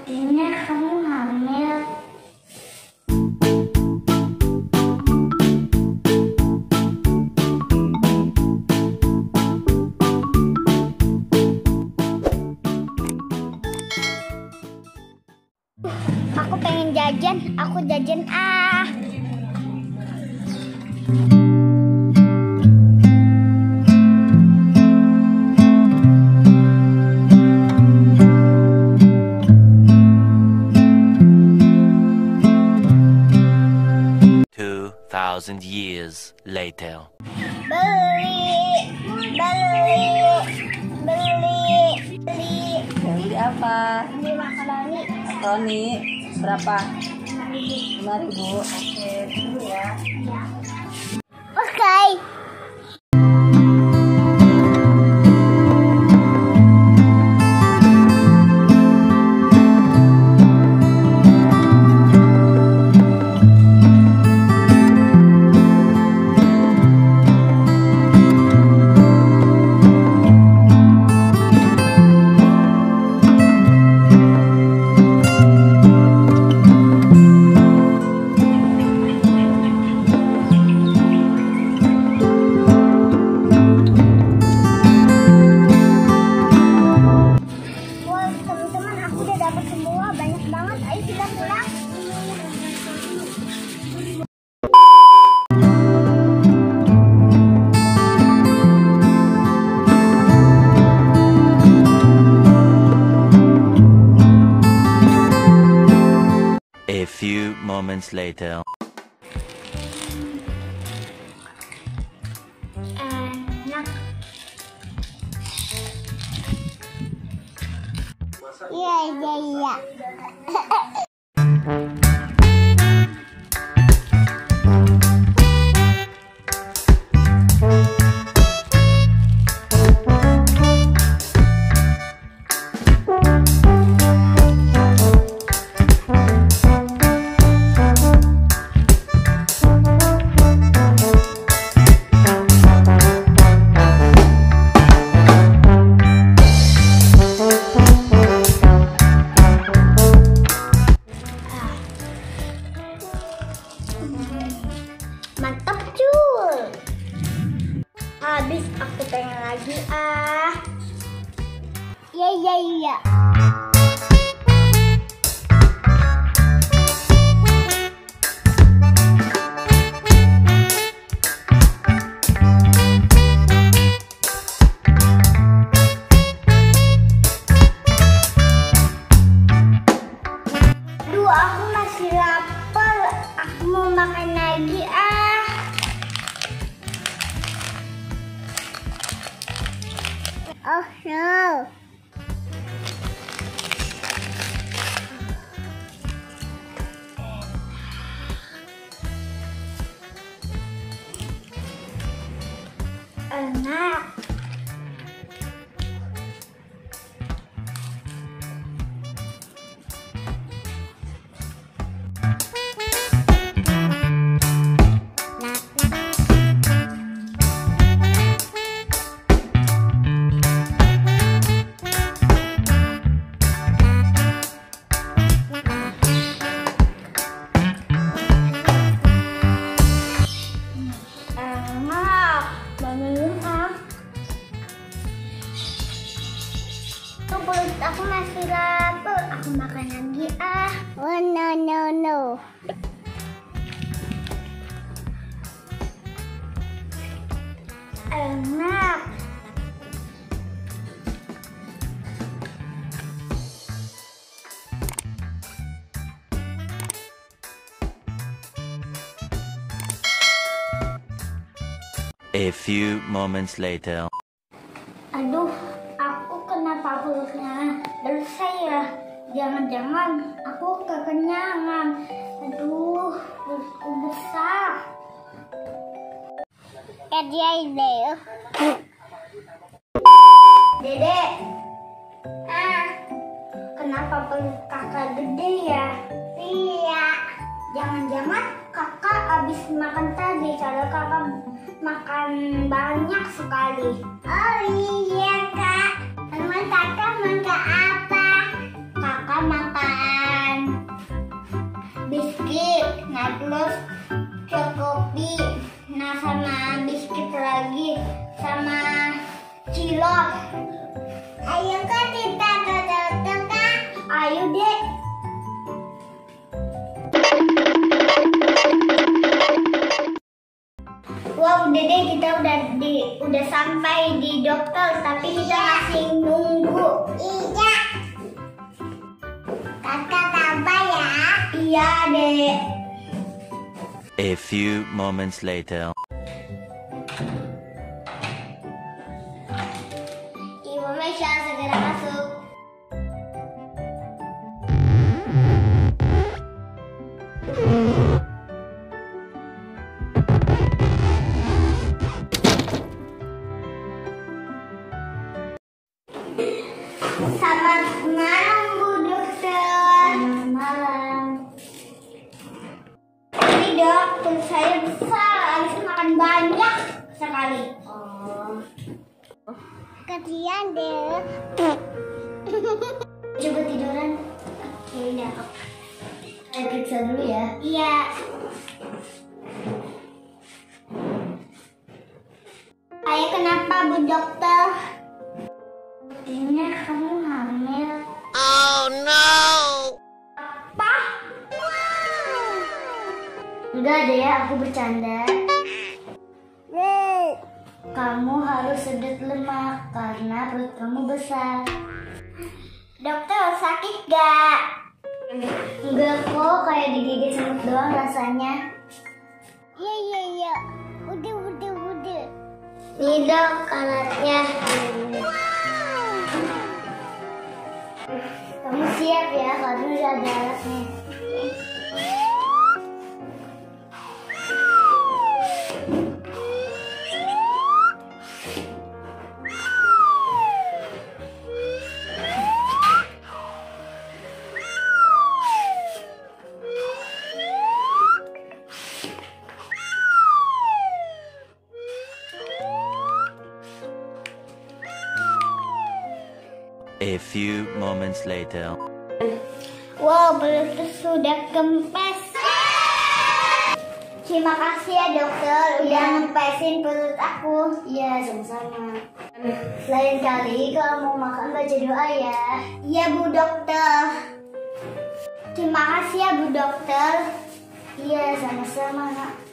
Sepertinya kamu hamil. Aku pengen jajan, aku jajan ah. Years later. Beli apa? Beli makaroni. Makaroni berapa? 5.000. Oke, dulu ya. Oke. A few moments later. Enak. Iya. Mantap Jul. Habis aku pengen lagi ah. Iya. Aduh, aku masih lapar. Aku mau makan lagi ah. Oh no. Enak. Perut aku masih lapar. Aku makan lagi ah. Oh no. Enak. A few moments later. Aduh, aku kenapa perutnya bersih ya? Jangan-jangan aku kekenyangan. Aduh, perutku besar. Dede. Kenapa perut kakak gede ya? Iya. Jangan-jangan kakak habis makan tadi. Cara kakak makan banyak sekali. Oh iya kak. Emang kakak makan apa? Kakak makan Kakak tambah ya. Iya, Dek. A few moments later. Ibu Mesya segera masuk. Selamat malam, Bu Dokter. Selamat malam. Ini dok, perut saya besar, habis makan banyak sekali. Oh. Kasihan deh. Coba tiduran. Oke, udah. Saya periksa dulu ya. Iya. Saya kenapa, Bu Dokter? Sepertinya kamu hamil. Oh no! Apa? Enggak deh, aku bercanda. Kamu harus sedot lemak karena perut kamu besar. Dokter, sakit gak? Enggak kok, kayak digigit semut doang rasanya. Iya. Udah. Nih dok, alatnya. Kamu siap ya, karena udah ada alatnya. A few moments later. Wow, perutku sudah kempes. Terima kasih ya dokter, udah ngempesin perut aku. Iya, sama-sama. Lain kali kalau mau makan baca doa ya. Iya Bu Dokter. Terima kasih ya Bu Dokter. Iya, sama-sama nak.